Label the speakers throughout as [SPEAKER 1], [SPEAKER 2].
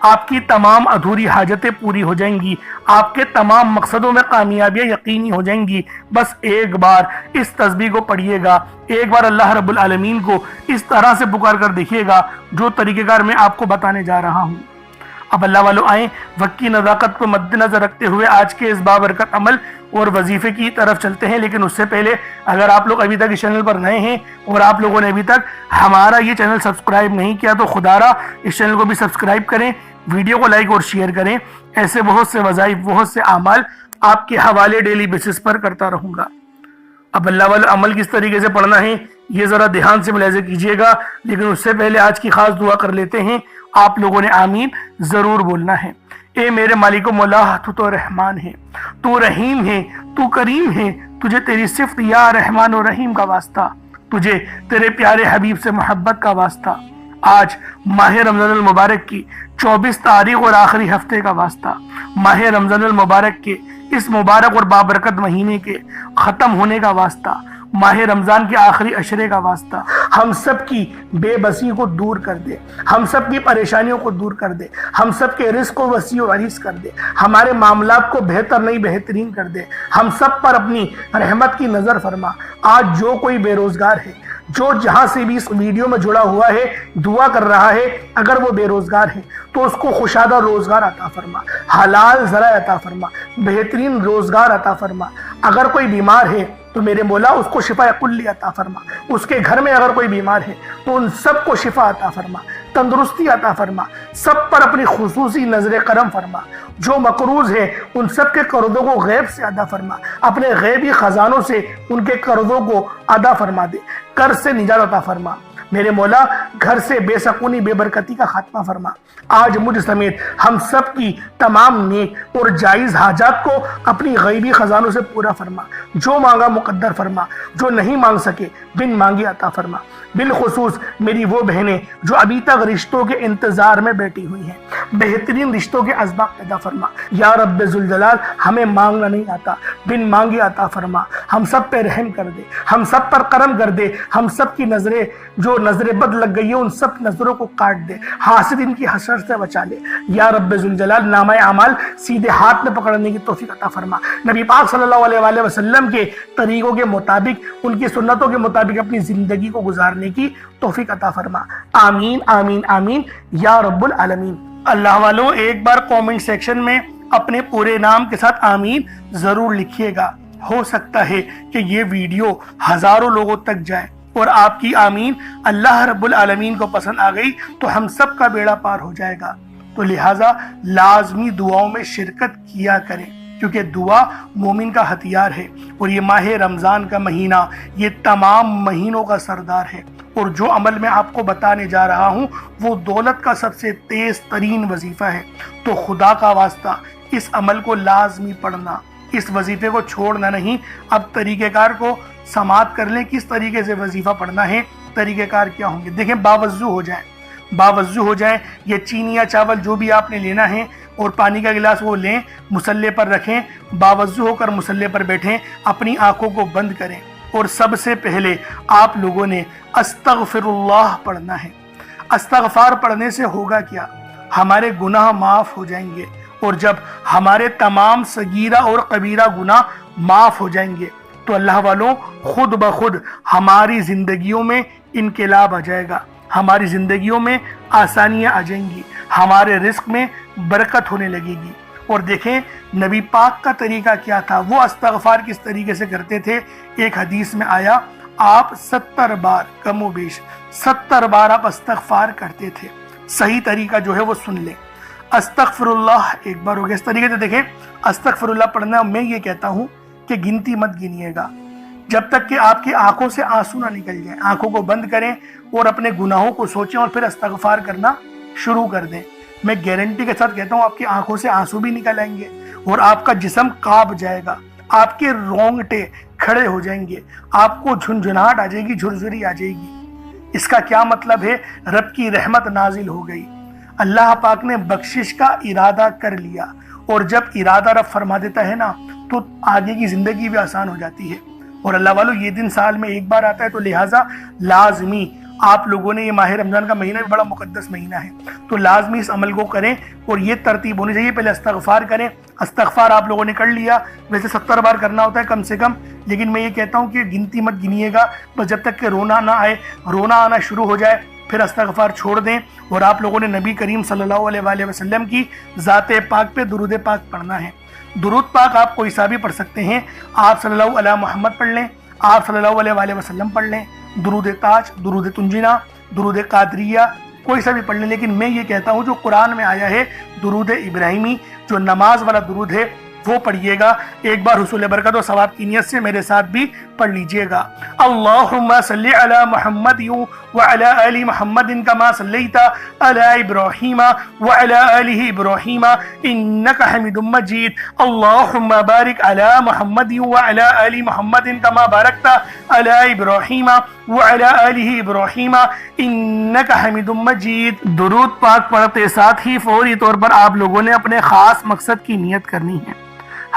[SPEAKER 1] آپ کی تمام ادھوری حاجتیں پوری ہو جائیں گی، آپ کے تمام مقصدوں میں کامیابیاں یقینی ہو جائیں گی۔ بس ایک بار اس تسبیح کو پڑھیے گا، ایک بار اللہ رب العالمین کو اس طرح سے پکار کر دیکھیے گا جو طریقہ کار میں آپ کو بتانے جا رہا ہوں۔ اب اللہ والوں آئیں، وقت کی نزاکت کو مد نظر رکھتے ہوئے آج کے اس بابرکت عمل اور وظیفے کی طرف چلتے ہیں۔ لیکن اس سے پہلے اگر آپ لوگ ابھی تک اس چینل پر نئے ہیں اور آپ لوگوں نے ابھی تک ہمارا یہ چینل سبسکرائب نہیں کیا تو خدا را اس چینل کو بھی سبسکرائب کریں، ویڈیو کو لائک اور شیئر کریں۔ ایسے بہت سے وظائف، بہت سے اعمال آپ کے حوالے ڈیلی بیسس پر کرتا رہوں گا۔ اب اللہ والا عمل کس طریقے سے پڑھنا ہے یہ ذرا دھیان سے ملاحظہ کیجئے گا، لیکن اس سے پہلے آج کی خاص دعا کر لیتے ہیں۔ آپ لوگوں نے آمین ضرور بولنا ہے۔ اے میرے مالک و مولا، تو رحمان ہے، تو رحیم ہے، تو کریم ہے، تجھے تیری صفت یا رحمان و رحیم کا واسطہ، تجھے تیرے پیارے حبیب سے محبت کا واسطہ، آج ماہ رمضان المبارک کی 24 تاریخ اور آخری ہفتے کا واسطہ، ماہ رمضان المبارک کے اس مبارک اور بابرکت مہینے کے ختم ہونے کا واسطہ، ماہ رمضان کے آخری عشرے کا واسطہ، ہم سب کی بے بسی کو دور کر دے، ہم سب کی پریشانیوں کو دور کر دے، ہم سب کے رزق کو وسیع و عریض کر دے، ہمارے معاملات کو بہتر نہیں بہترین کر دے، ہم سب پر اپنی رحمت کی نظر فرما۔ آج جو کوئی بے روزگار ہے، جو جہاں سے بھی اس ویڈیو میں جڑا ہوا ہے دعا کر رہا ہے، اگر وہ بے روزگار ہے تو اس کو خوشادہ روزگار عطا فرما، حلال ذرائع عطا فرما، بہترین روزگار عطا فرما۔ اگر کوئی بیمار ہے تو میرے مولا اس کو شفا کلی عطا فرما، اس کے گھر میں اگر کوئی بیمار ہے تو ان سب کو شفا عطا فرما، تندرستی عطا فرما، سب پر اپنی خصوصی نظر کرم فرما۔ جو مقروض ہے ان سب کے قرضوں کو غیب سے ادا فرما، اپنے غیبی خزانوں سے ان کے قرضوں کو ادا فرما دے، قرض سے نجات عطا فرما۔ میرے مولا گھر سے بے سکونی بے برکتی کا خاتمہ فرما۔ آج مجھ سمیت ہم سب کی تمام نیک اور جائز حاجات کو اپنی غیبی خزانوں سے پورا فرما، جو مانگا مقدر فرما، جو نہیں مانگ سکے بن مانگی عطا فرما۔ بالخصوص میری وہ بہنیں جو ابھی تک رشتوں کے انتظار میں بیٹھی ہوئی ہیں، بہترین رشتوں کے اسباب پیدا فرما۔ یا رب ذوالجلال ہمیں مانگنا نہیں آتا، بن مانگی عطا فرما۔ ہم سب پہ رحم کر دے، ہم سب پر کرم کر دے، ہم سب کی نظریں جو نظر بد لگ گئی ہے ان سب نظروں کو کاٹ دے، حاسد ان کی حسرت سے بچا لے۔ یا رب ذوالجلال نامہ اعمال سیدھے ہاتھ میں پکڑنے کی توفیق عطا فرما۔ نبی پاک صلی اللہ علیہ وآلہ وسلم کے طریقوں کے مطابق، ان کی سنتوں کے مطابق اپنی زندگی کو گزارنے کی توفیق عطا فرما۔ آمین آمین آمین یا رب العالمین۔ اللہ والوں ایک بار کامنٹ سیکشن میں اپنے پورے نام کے ساتھ آمین ضرور لکھیے گا۔ ہو سکتا ہے کہ یہ ویڈیو ہزاروں لوگوں تک جائے اور آپ کی آمین اللہ رب العالمین کو پسند آ گئی تو ہم سب کا بیڑا پار ہو جائے گا۔ تو لہٰذا لازمی دعاؤں میں شرکت کیا کریں، کیونکہ دعا مومن کا ہتھیار ہے، اور یہ ماہ رمضان کا مہینہ یہ تمام مہینوں کا سردار ہے، اور جو عمل میں آپ کو بتانے جا رہا ہوں وہ دولت کا سب سے تیز ترین وظیفہ ہے۔ تو خدا کا واسطہ اس عمل کو لازمی پڑھنا، اس وظیفے کو چھوڑنا نہیں۔ اب طریقہ کار کو سماعت کر لیں، کس طریقے سے وظیفہ پڑھنا ہے، طریقہ کار کیا ہوں گے۔ دیکھیں باوضو ہو جائیں، یہ چینی یا چاول جو بھی آپ نے لینا ہے اور پانی کا گلاس وہ لیں، مصلے پر رکھیں، باوضو ہو کر مصلے پر بیٹھیں، اپنی آنکھوں کو بند کریں، اور سب سے پہلے آپ لوگوں نے استغفر اللہ پڑھنا ہے۔ استغفار پڑھنے سے ہوگا کیا؟ ہمارے گناہ معاف ہو جائیں گے، اور جب ہمارے تمام صغیرہ اور کبیرہ گناہ معاف ہو جائیں گے تو اللہ والوں خود بخود ہماری زندگیوں میں انقلاب آ جائے گا، ہماری زندگیوں میں آسانیاں آ جائیں گی، ہمارے رزق میں برکت ہونے لگے گی۔ اور دیکھیں نبی پاک کا طریقہ کیا تھا، وہ استغفار کس طریقے سے کرتے تھے۔ ایک حدیث میں آیا آپ 70 بار کم و بیش 70 بار آپ استغفار کرتے تھے۔ صحیح طریقہ جو ہے وہ سن لیں۔ استغفر اللہ ایک بار ہو گیا۔ اس طریقے سے دیکھیں استغفر اللہ پڑھنا، میں یہ کہتا ہوں کہ گنتی مت گنیے گا جب تک کہ آپ کی آنکھوں سے آنسو نہ نکل جائیں۔ آنکھوں کو بند کریں اور اپنے گناہوں کو سوچیں اور پھر استغفار کرنا شروع کر دیں۔ میں گارنٹی کے ساتھ کہتا ہوں آپ کی آنکھوں سے آنسو بھی نکل آئیں گے اور آپ کا جسم کانپ جائے گا، آپ کے رونگٹے کھڑے ہو جائیں گے، آپ کو جھنجھناہٹ آ جائے گی، جھرجھری آ جائے گی۔ اس کا کیا مطلب ہے؟ رب کی رحمت نازل ہو گئی، اللہ پاک نے بخشش کا ارادہ کر لیا، اور جب ارادہ رب فرما دیتا ہے نا تو آگے کی زندگی بھی آسان ہو جاتی ہے۔ اور اللہ والو یہ دن سال میں ایک بار آتا ہے، تو لہٰذا لازمی آپ لوگوں نے یہ ماہ رمضان کا مہینہ بھی بڑا مقدس مہینہ ہے، تو لازمی اس عمل کو کریں، اور یہ ترتیب ہونی چاہیے، پہلے استغفار کریں۔ استغفار آپ لوگوں نے کر لیا، ویسے 70 بار کرنا ہوتا ہے کم سے کم، لیکن میں یہ کہتا ہوں کہ گنتی مت گنیے گا، بس جب تک کہ رونا نہ آئے، رونا آنا شروع ہو جائے پھر استغفار چھوڑ دیں، اور آپ لوگوں نے نبی کریم صلی اللہ علیہ وآلہ وسلم کی ذات پاک پہ درود پاک پڑھنا ہے۔ درود پاک آپ کوئی سا بھی پڑھ سکتے ہیں، آپ صلی اللہ علیہ محمد پڑھ لیں، آپ صلی اللہ علیہ وآلہ وسلم پڑھ لیں، درود تاج، درود تنجینا، درود قادریہ، کوئی سا بھی پڑھ لیں، لیکن میں یہ کہتا ہوں جو قرآن میں آیا ہے درود ابراہیمی، جو نماز والا درود ہے وہ پڑھیے گا۔ ایک بار حصول برکت و ثواب کی نیت سے میرے ساتھ بھی پڑھ لیجئے گا۔ اللہم صلی علی محمد وعلی آل محمد کما صلیت علی ابراہیم وعلی آل ابراہیم انک حمید مجید۔ اللہم بارک علی محمد وعلی آل محمد کما بارکت علی ابراہیم وعلی آل ابراہیم انک حمید مجید۔ درود پاک پڑھتے ساتھ ہی فوری طور پر آپ لوگوں نے اپنے خاص مقصد کی نیت کرنی ہے۔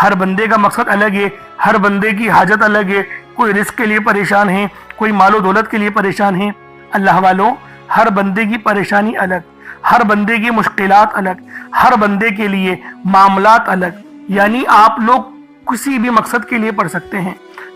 [SPEAKER 1] ہر بندے کا مقصد الگ ہے، ہر بندے کی حاجت الگ ہے، کوئی رزق کے لیے پریشان ہے، کوئی مال و دولت کے لیے پریشان ہے۔ اللہ والوں، ہر بندے کی پریشانی الگ، ہر بندے کی مشکلات الگ، ہر بندے کے لیے معاملات الگ، یعنی آپ لوگ کسی بھی مقصد کے لیے پڑھ سکتے ہیں،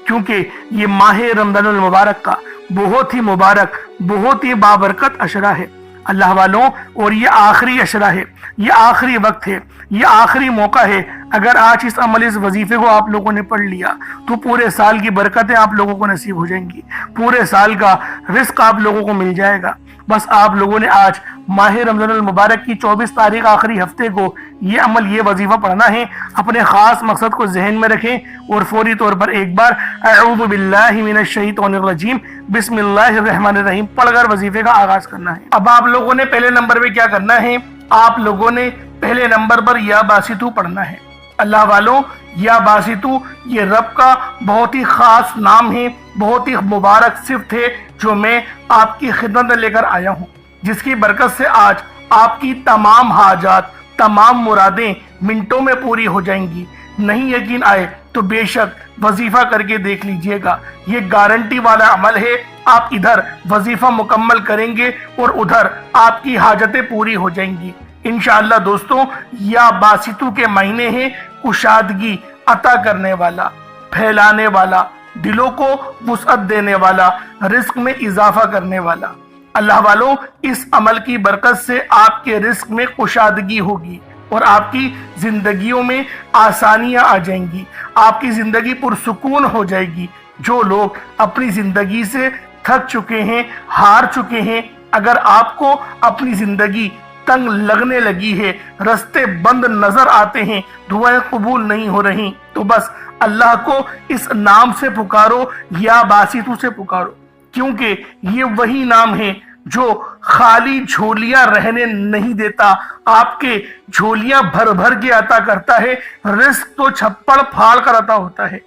[SPEAKER 1] کیونکہ یہ ماہ رمضان المبارک کا بہت ہی مبارک، بہت ہی بابرکت عشرہ ہے اللہ والوں، اور یہ آخری عشرہ ہے، یہ آخری وقت ہے، یہ آخری موقع ہے۔ اگر آج اس عمل، اس وظیفے کو آپ لوگوں نے پڑھ لیا تو پورے سال کی برکتیں آپ لوگوں کو نصیب ہو جائیں گی، پورے سال کا رزق آپ لوگوں کو مل جائے گا۔ بس آپ لوگوں نے آج ماہ رمضان المبارک کی 24 تاریخ آخری ہفتے کو یہ عمل، یہ وظیفہ پڑھنا ہے۔ اپنے خاص مقصد کو ذہن میں رکھیں اور فوری طور پر ایک بار اعوذ باللہ من الشیطان الرجیم بسم اللہ الرحمن الرحیم پڑھ کر وظیفے کا آغاز کرنا ہے۔ اب آپ لوگوں نے پہلے نمبر پہ کیا کرنا ہے؟ آپ لوگوں نے پہلے نمبر پر یا باسطو پڑھنا ہے۔ اللہ والوں، یا باسطو یہ رب کا بہت ہی خاص نام ہے، بہت ہی مبارک صفت ہے، جو میں آپ کی خدمت میں لے کر آیا ہوں، جس کی برکت سے آج آپ کی تمام حاجات، تمام مرادیں منٹوں میں پوری ہو جائیں گی۔ نہیں یقین آئے تو بے شک وظیفہ کر کے دیکھ لیجئے گا، یہ گارنٹی والا عمل ہے۔ آپ ادھر وظیفہ مکمل کریں گے اور ادھر آپ کی حاجتیں پوری ہو جائیں گی انشاءاللہ۔ دوستوں، یا باسطو کے مہینے ہیں کشادگی عطا کرنے والا، پھیلانے والا، دلوں کو وسعت دینے والا، رزق میں اضافہ کرنے والا۔ اللہ والوں، اس عمل کی برکت سے آپ کے رزق میں کشادگی ہوگی اور آپ کی زندگیوں میں آسانیاں آ جائیں گی، آپ کی زندگی پرسکون ہو جائے گی۔ جو لوگ اپنی زندگی سے تھک چکے ہیں، ہار چکے ہیں، اگر آپ کو اپنی زندگی تنگ لگنے لگی ہے، رستے بند نظر آتے ہیں، دعائیں قبول نہیں ہو رہی، تو بس اللہ کو اس نام سے پکارو، یا باسطو سے پکارو، کیونکہ یہ وہی نام ہے جو خالی جھولیاں رہنے نہیں دیتا، آپ کے جھولیاں بھر بھر کے عطا کرتا ہے، رزق تو چھپڑ پھاڑ کر عطا ہوتا ہے۔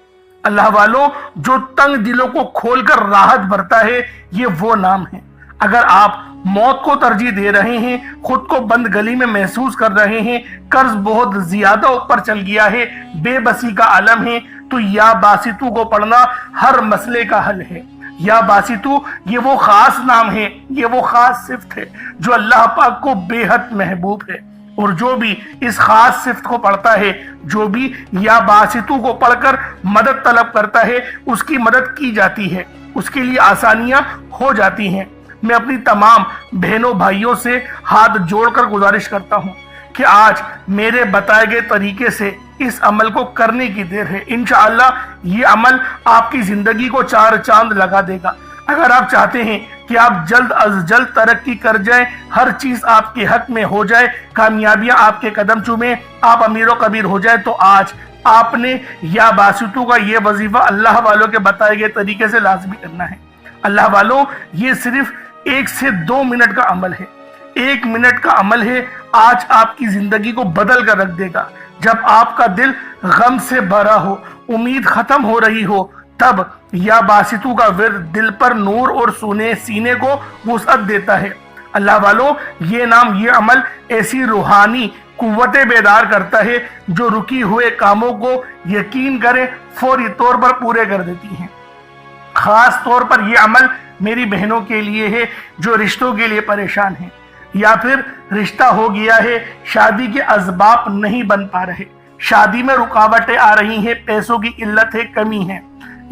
[SPEAKER 1] اللہ والوں، جو تنگ دلوں کو کھول کر راحت بھرتا ہے، یہ وہ نام ہے۔ اگر آپ موت کو ترجیح دے رہے ہیں، خود کو بند گلی میں محسوس کر رہے ہیں، قرض بہت زیادہ اوپر چل گیا ہے، بے بسی کا عالم ہے، تو یا باسطو کو پڑھنا ہر مسئلے کا حل ہے۔ یا باسطو یہ وہ خاص نام ہے، یہ وہ خاص صفت ہے جو اللہ پاک کو بے حد محبوب ہے، اور جو بھی اس خاص صفت کو پڑھتا ہے، جو بھی یا باسطو کو پڑھ کر مدد طلب کرتا ہے، اس کی مدد کی جاتی ہے، اس کے لیے آسانیاں ہو جاتی ہیں۔ میں اپنی تمام بہنوں بھائیوں سے ہاتھ جوڑ کر گزارش کرتا ہوں کہ آج میرے بتائے گئے طریقے سے اس عمل کو کرنے کی دیر ہے۔ انشاءاللہ یہ عمل آپ کی زندگی کو چار چاند لگا دے گا۔ اگر آپ چاہتے ہیں کہ آپ جلد از جلد ترقی کر جائیں، ہر چیز آپ کے حق میں ہو جائے، کامیابیاں آپ کے قدم چومیں، آپ امیر و کبیر ہو جائے، تو آج آپ نے یا باسطو کا یہ وظیفہ اللہ والوں کے بتائے گئے طریقے سے لازمی کرنا ہے۔ اللہ والوں، یہ صرف 1 سے 2 منٹ کا عمل ہے، 1 منٹ کا عمل ہے، آج آپ کی زندگی کو بدل کر رکھ دے گا۔ جب آپ کا دل غم سے بھرا ہو، امید ختم ہو رہی ہو، تب یا باسطو کا ورد دل پر نور اور سینے کو وسعت دیتا ہے۔ اللہ والوں، یہ نام، یہ عمل ایسی روحانی قوتیں بیدار کرتا ہے جو رکی ہوئے کاموں کو یقین کرے فوری طور پر پورے کر دیتی ہیں۔ خاص طور پر یہ عمل میری بہنوں کے لیے ہے جو رشتوں کے لیے پریشان ہیں، یا پھر رشتہ ہو گیا ہے، شادی کے اسباب نہیں بن پا رہے، شادی میں رکاوٹیں آ رہی ہیں، پیسوں کی قلت ہے، کمی ہے،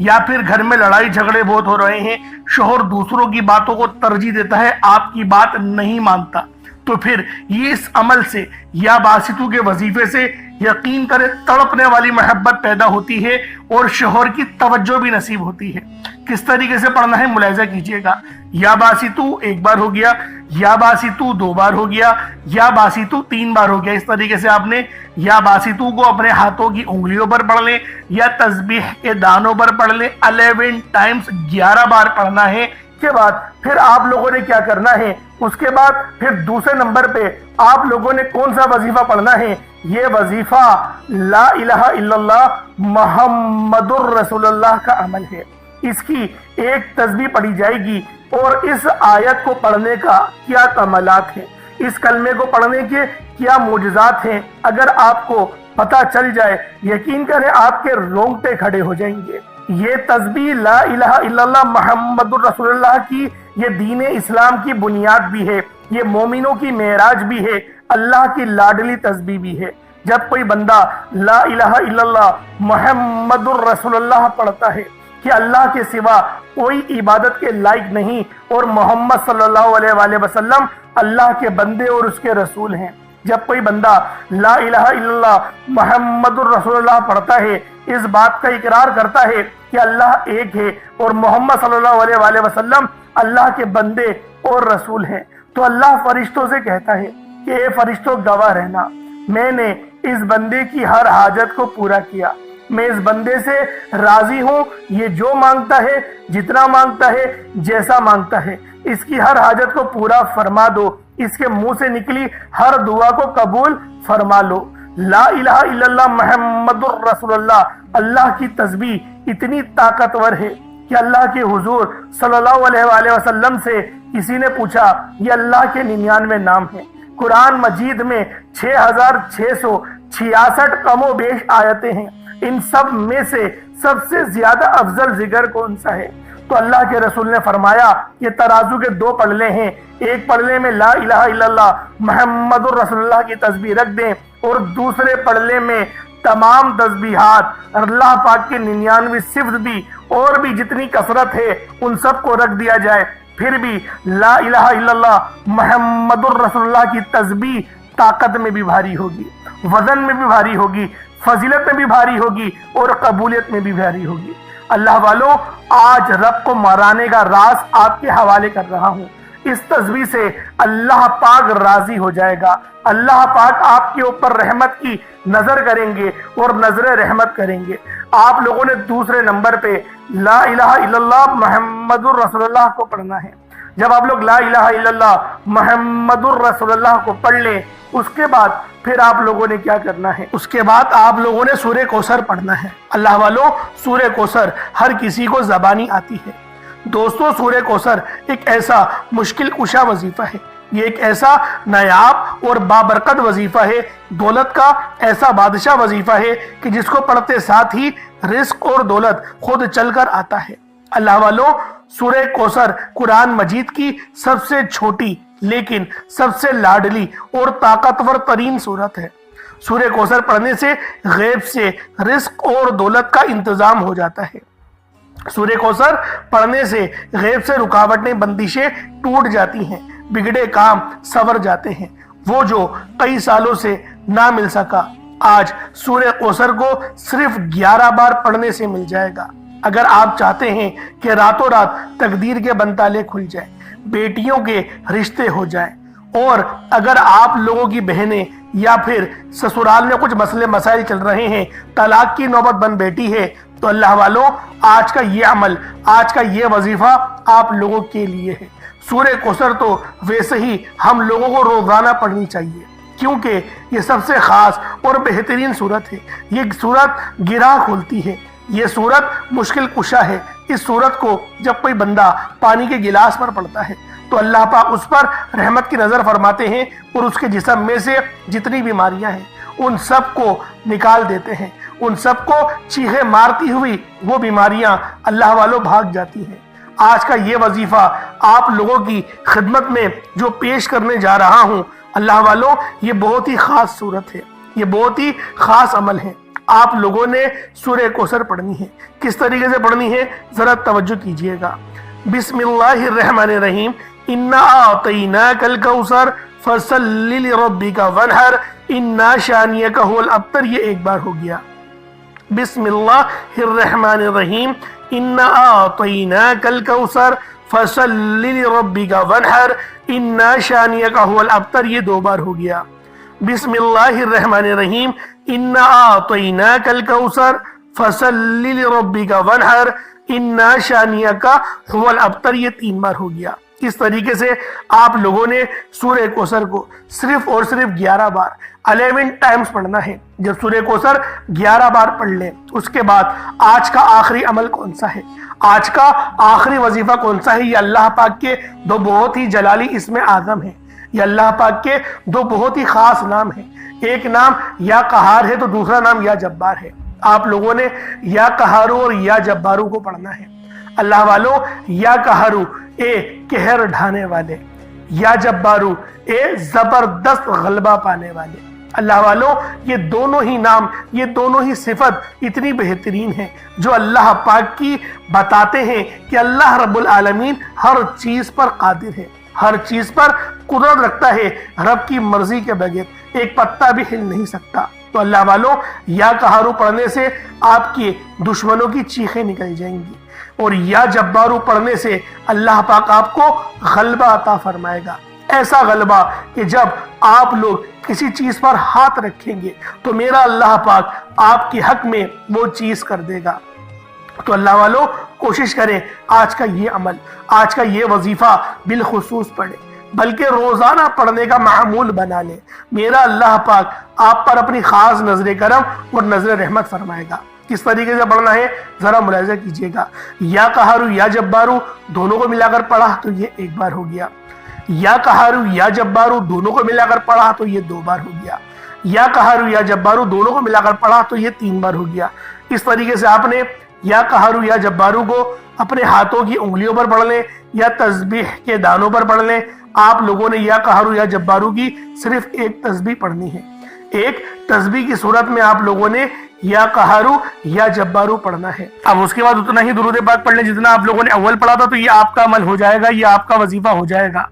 [SPEAKER 1] یا پھر گھر میں لڑائی جھگڑے بہت ہو رہے ہیں، شوہر دوسروں کی باتوں کو ترجیح دیتا ہے، آپ کی بات نہیں مانتا، تو پھر یہ اس عمل سے یا باسطو کے وظیفے سے یقین کرے تڑپنے والی محبت پیدا ہوتی ہے اور شوہر کی توجہ بھی نصیب ہوتی ہے۔ کس طریقے سے پڑھنا ہے ملاحظہ کیجئے گا۔ یا باسطو ایک بار ہو گیا، یا باسطو دو بار ہو گیا، یا باسطو تین بار ہو گیا۔ اس طریقے سے آپ نے یا باسطو کو اپنے ہاتھوں کی انگلیوں پر پڑھ لیں یا تسبیح کے دانوں پر پڑھ لیں، 11 ٹائمز 11 بار پڑھنا ہے۔ کے بعد پھر آپ لوگوں نے کیا کرنا ہے، اس کے بعد پھر دوسرے نمبر پہ آپ لوگوں نے کون سا وظیفہ پڑھنا ہے؟ یہ وظیفہ لا الہ الا اللہ محمد الرسول اللہ کا عمل ہے۔ اس کی ایک تسبیح پڑھی جائے گی اور اس آیت کو پڑھنے کا کیا کمالات ہیں، اس کلمے کو پڑھنے کے کیا معجزات ہیں، اگر آپ کو پتہ چل جائے یقین کریں آپ کے رونگٹے کھڑے ہو جائیں گے۔ یہ تسبیح لا الہ الا اللہ محمد الرسول اللہ کی یہ دین اسلام کی بنیاد بھی ہے، یہ مومنوں کی معراج بھی ہے، اللہ کی لاڈلی تسبیح بھی ہے۔ جب کوئی بندہ لا الہ الا اللہ محمد الرسول اللہ پڑھتا ہے کہ اللہ کے سوا کوئی عبادت کے لائق نہیں اور محمد صلی اللہ علیہ وآلہ وسلم اللہ کے بندے اور اس کے رسول ہیں، جب کوئی بندہ لا الہ الا اللہ محمد الرسول اللہ پڑھتا ہے، اس بات کا اقرار کرتا ہے کہ اللہ ایک ہے اور محمد صلی اللہ علیہ وآلہ وسلم اللہ کے بندے اور رسول ہیں، تو اللہ فرشتوں سے کہتا ہے کہ اے فرشتوں گواہ رہنا، میں نے اس بندے کی ہر حاجت کو پورا کیا، میں اس بندے سے راضی ہوں، یہ جو مانگتا ہے، جتنا مانگتا ہے، جیسا مانگتا ہے، اس کی ہر حاجت کو پورا فرما دو، اس کے منہ سے نکلی ہر دعا کو قبول فرما لو۔ لا الہ الا اللہ محمد الرسول اللہ، اللہ کی تسبیح اتنی طاقتور ہے کہ اللہ کے حضور صلی اللہ علیہ وآلہ وسلم سے کسی نے پوچھا، یہ اللہ کے 99 نام ہیں، قرآن مجید میں 6666 کم و بیش آیتیں ہیں، ان سب میں سے سب سے زیادہ افضل ذکر کون سا ہے؟ تو اللہ کے رسول نے فرمایا یہ ترازو کے 2 پلڑے ہیں، ایک پلڑے میں لا الہ الا اللہ محمد الرسول اللہ کی تسبیح رکھ دیں اور دوسرے پلڑے میں تمام تسبیحات اللہ پاک کے 99 صفت بھی اور بھی جتنی کثرت ہے ان سب کو رکھ دیا جائے، پھر بھی لا الہ الا اللہ محمد الرسول اللہ کی تسبیح طاقت میں بھی بھاری ہوگی، وزن میں بھی بھاری ہوگی، فضیلت میں بھی بھاری ہوگی اور قبولیت میں بھی بھاری ہوگی۔ اللہ والوں، آج رب کو مرانے کا راز آپ کے حوالے کر رہا ہوں، اس تسبیح سے اللہ پاک راضی ہو جائے گا، اللہ پاک آپ کے اوپر رحمت کی نظر کریں گے اور نظر رحمت کریں گے۔ آپ لوگوں نے دوسرے نمبر پہ لا الہ الا اللہ محمد الرسول اللہ کو پڑھنا ہے۔ جب آپ لوگ لا الہ الا اللہ محمد الرسول اللہ کو پڑھ لیں، اس کے بعد پھر آپ لوگوں نے کیا کرنا ہے؟ اس کے بعد آپ لوگوں نے سورہ کوثر پڑھنا ہے۔ اللہ والوں، سورہ کوثر ہر کسی کو زبانی آتی ہے۔ دوستو، سورہ کوثر ایک ایسا مشکل کشا وظیفہ ہے، یہ ایک ایسا نایاب اور بابرکت وظیفہ ہے، دولت کا ایسا بادشاہ وظیفہ ہے کہ جس کو پڑھتے ساتھ ہی رزق اور دولت خود چل کر آتا ہے۔ اللہ والوں، سورہ کوثر قرآن مجید کی سب سے چھوٹی لیکن سب سے لاڈلی اور طاقتور ترین سورت ہے۔ سورہ کوثر پڑھنے سے غیب سے رزق اور دولت کا انتظام ہو جاتا ہے۔ سورہ کوثر پڑھنے سے غیب سے رکاوٹیں، بندشیں ٹوٹ جاتی ہیں، بگڑے کام سنور جاتے ہیں۔ وہ جو کئی سالوں سے نہ مل سکا، آج سورہ کوثر کو صرف 11 بار پڑھنے سے مل جائے گا۔ اگر آپ چاہتے ہیں کہ راتوں رات تقدیر کے بنتالے کھل جائیں، بیٹیوں کے رشتے ہو جائیں، اور اگر آپ لوگوں کی بہنیں یا پھر سسرال میں کچھ مسئلے مسائل چل رہے ہیں، طلاق کی نوبت بن بیٹھی ہے، تو اللہ والوں، آج کا یہ عمل، آج کا یہ وظیفہ آپ لوگوں کے لیے ہے۔ سورہ کوثر تو ویسے ہی ہم لوگوں کو روزانہ پڑھنی چاہیے، کیونکہ یہ سب سے خاص اور بہترین سورت ہے۔ یہ سورت گرہ کھولتی ہے، یہ سورت مشکل کشا ہے۔ اس سورت کو جب کوئی بندہ پانی کے گلاس پر پڑھتا ہے تو اللہ پاک اس پر رحمت کی نظر فرماتے ہیں اور اس کے جسم میں سے جتنی بیماریاں ہیں ان سب کو نکال دیتے ہیں، ان سب کو چیخیں مارتی ہوئی وہ بیماریاں اللہ والوں بھاگ جاتی ہیں۔ آج کا یہ وظیفہ آپ لوگوں کی خدمت میں جو پیش کرنے جا رہا ہوں اللہ والوں، یہ بہت ہی خاص صورت ہے، یہ بہت ہی خاص عمل ہے۔ آپ لوگوں نے سورہ کوثر پڑھنی ہے۔ کس طریقے سے پڑھنی ہے ذرا توجہ کیجئے گا۔ بسم اللہ الرحمن الرحیم، انا اعطیناک الکوثر فصل لربک وانحر انا شانیک هو الابتر، یہ ایک بار ہو گیا۔ بسم اللہ الرحمن الرحیم، انا اعطیناک الکوثر فصل لربک وانحر انا شانیک هو الابتر، یہ دو بار ہو گیا۔ بسم اللہ الرحمن الرحیم، انا اعطیناک الکوثر فصل لربک وانحر انا شانیک هو الابتر، یہ تین بار ہو گیا۔ اس طریقے سے آپ لوگوں نے سورہ کوثر کو صرف اور صرف 11 بار 11 ٹائمز پڑھنا ہے۔ جب سورہ کوثر 11 بار پڑھ لیں اس کے بعد آج کا آخری عمل کون سا ہے، آج کا آخری وظیفہ کون سا ہے، یہ اللہ پاک کے دو بہت ہی جلالی اسم اعظم ہیں، یہ اللہ پاک کے دو بہت ہی خاص نام ہیں۔ ایک نام یا قہار ہے تو دوسرا نام یا جبار ہے۔ آپ لوگوں نے یا قہارو اور یا جبارو کو پڑھنا ہے۔ اللہ والو، یا قہارو اے قہر ڈھانے والے، یا جبارو اے زبردست غلبہ پانے والے۔ اللہ والو، یہ دونوں ہی نام، یہ دونوں ہی صفت اتنی بہترین ہیں جو اللہ پاک کی بتاتے ہیں کہ اللہ رب العالمین ہر چیز پر قادر ہے، ہر چیز پر قدرت رکھتا ہے، رب کی مرضی کے بغیر ایک پتا بھی ہل نہیں سکتا۔ تو اللہ والو، یا قہارو پڑھنے سے آپ کے دشمنوں کی چیخیں نکل جائیں گی، اور یا جبارو پڑھنے سے اللہ پاک آپ کو غلبہ عطا فرمائے گا، ایسا غلبہ کہ جب آپ لوگ کسی چیز پر ہاتھ رکھیں گے تو میرا اللہ پاک آپ کے حق میں وہ چیز کر دے گا۔ تو اللہ والو، کوشش کریں آج کا یہ عمل، آج کا یہ وظیفہ بالخصوص پڑھیں، بلکہ روزانہ پڑھنے کا معمول بنا لیں۔ میرا اللہ پاک آپ پر اپنی خاص نظر کرم اور نظر رحمت فرمائے گا۔ کس طریقے سے پڑھنا ہے ذرا ملاحظہ کیجئے گا۔ یا قہارو یا جبارو دونوں کو ملا کر پڑھا تو یہ ایک بار ہو گیا، یا قہارو یا جبارو دونوں کو ملا کر پڑھا تو یہ دو بار ہو گیا، یا قہارو یا جبارو دونوں کو ملا کر پڑھا تو یہ تین بار ہو گیا۔ اس طریقے سے آپ نے یا قہارو یا جبارو کو اپنے ہاتھوں کی انگلیوں پر پڑھ لیں یا تسبیح کے دانوں پر پڑھ لیں۔ آپ لوگوں نے یا قہارو یا جبارو کی صرف ایک تسبیح پڑھنی ہے، ایک تسبیح کی صورت میں آپ لوگوں نے یا قہارو یا جبارو پڑھنا ہے۔ اب اس کے بعد اتنا ہی درود پاک پڑھ لیں جتنا آپ لوگوں نے اول پڑھا تھا، تو یہ آپ کا عمل ہو جائے گا، یہ آپ کا وظیفہ ہو جائے گا۔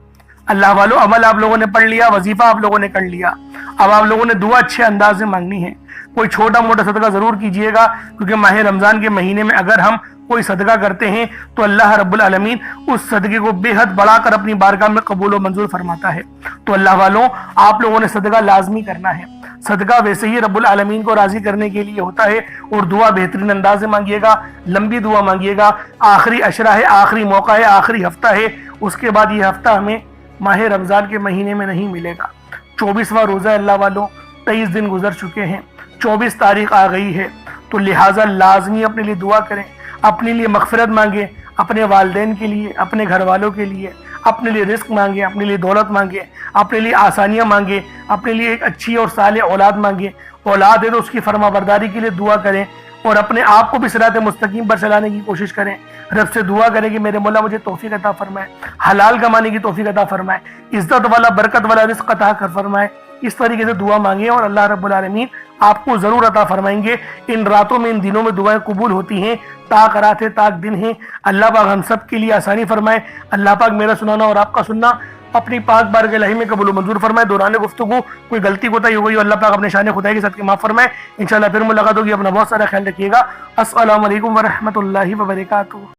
[SPEAKER 1] اللہ والو، عمل آپ لوگوں نے پڑھ لیا، وظیفہ آپ لوگوں نے کر لیا۔ اب آپ لوگوں نے دعا اچھے انداز سے مانگنی ہے۔ کوئی چھوٹا موٹا صدقہ ضرور کیجئے گا، کیونکہ ماہ رمضان کے مہینے میں اگر ہم کوئی صدقہ کرتے ہیں تو اللہ رب العالمین اس صدقے کو بے حد بڑھا کر اپنی بارگاہ میں قبول و منظور فرماتا ہے۔ تو اللہ والوں، آپ لوگوں نے صدقہ لازمی کرنا ہے۔ صدقہ ویسے ہی رب العالمین کو راضی کرنے کے لیے ہوتا ہے، اور دعا بہترین انداز سے مانگیے گا، لمبی دعا مانگیے گا۔ آخری عشرہ ہے، آخری موقع ہے، آخری ہفتہ ہے، اس کے بعد یہ ہفتہ ہمیں ماہ رمضان کے مہینے میں نہیں ملے گا۔ 24واں روزہ ہے اللہ والوں، 23 دن گزر چکے ہیں، 24 تاریخ آ گئی ہے، تو لہٰذا لازمی اپنے لیے دعا کریں، اپنے لیے مغفرت مانگیں، اپنے والدین کے لیے، اپنے گھر والوں کے لیے، اپنے لیے رزق مانگیں، اپنے لیے دولت مانگیں، اپنے لیے آسانیاں مانگیں، اپنے لیے ایک اچھی اور صالح اولاد مانگیں۔ اولاد ہے تو اس کی فرما برداری کے لیے دعا کریں، اور اپنے آپ کو بھی صراط مستقیم پر چلانے کی کوشش کریں۔ رب سے دعا کریں کہ میرے مولا مجھے توفیق عطا فرمائے، حلال کمانے کی توفیق عطا فرمائے، عزت والا برکت والا رزق عطا کر فرمائے۔ اس طریقے سے دعا مانگیں اور اللہ رب العالمین آپ کو ضرور عطا فرمائیں گے۔ ان راتوں میں، ان دنوں میں دعائیں قبول ہوتی ہیں، تاک رات ہے تاک دن ہیں۔ اللہ پاک ہم سب کے لیے آسانی فرمائے۔ اللہ پاک میرا سنانا اور آپ کا سننا اپنی پاک بارگاہ الہی میں قبول و منظور فرمائے۔ دوران گفتگو کوئی غلطی کوتاہی ہو گئی، اللہ پاک اپنے شان خدائی کے ساتھ معاف فرمائے۔ انشاءاللہ پھر ملاقات ہوگی، اپنا بہت سارا خیال رکھیے گا۔ السلام علیکم ورحمۃ اللہ وبرکاتہ۔